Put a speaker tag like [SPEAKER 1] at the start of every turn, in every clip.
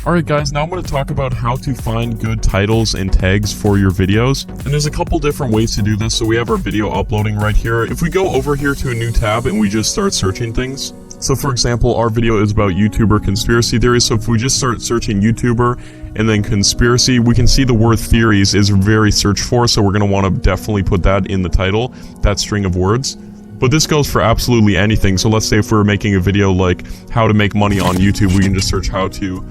[SPEAKER 1] Alright guys, now I'm going to talk about how to find good titles and tags for your videos. And there's a couple different ways to do this. So we have our video uploading right here. If we go over here to a new tab and we just start searching things. So for example, our video is about YouTuber conspiracy theories. So if we just start searching YouTuber and then conspiracy, we can see the word theories is very searched for. So we're going to want to definitely put that in the title, that string of words. But this goes for absolutely anything. So let's say if we're making a video like how to make money on YouTube, we can just search how to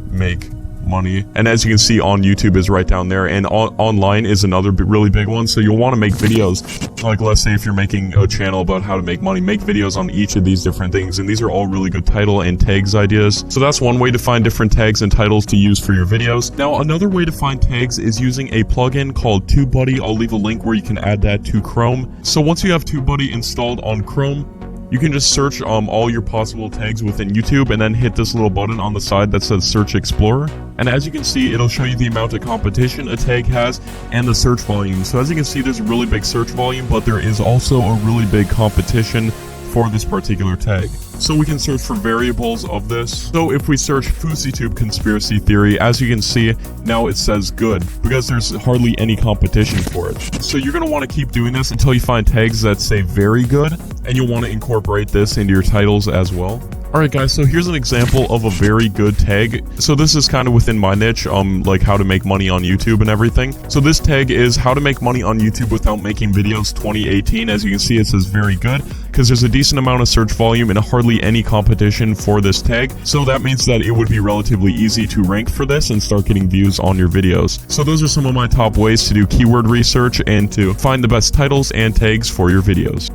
[SPEAKER 1] make money, and as you can see on YouTube is right down there, and online is another really big one. So you'll want to make videos like, let's say if you're making a channel about how to make money, make videos on each of these different things, and these are all really good title and tags ideas. So that's one way to find different tags and titles to use for your videos. Now another way to find tags is using a plugin called TubeBuddy. I'll leave a link where you can add that to Chrome. So once you have TubeBuddy installed on Chrome, you can just search all your possible tags within YouTube and then hit this little button on the side that says Search Explorer. And as you can see, it'll show you the amount of competition a tag has and the search volume. So as you can see, there's a really big search volume, but there is also a really big competition for this particular tag. So we can search for variables of this. So if we search FouseyTube conspiracy theory, as you can see, now it says good, because there's hardly any competition for it. So you're going to want to keep doing this until you find tags that say very good, and you'll want to incorporate this into your titles as well. Alright guys, so here's an example of a very good tag. So this is kind of within my niche, like how to make money on YouTube and everything. So this tag is how to make money on YouTube without making videos 2018. As you can see, it says very good, because there's a decent amount of search volume and hardly any competition for this tag. So that means that it would be relatively easy to rank for this and start getting views on your videos. So those are some of my top ways to do keyword research and to find the best titles and tags for your videos.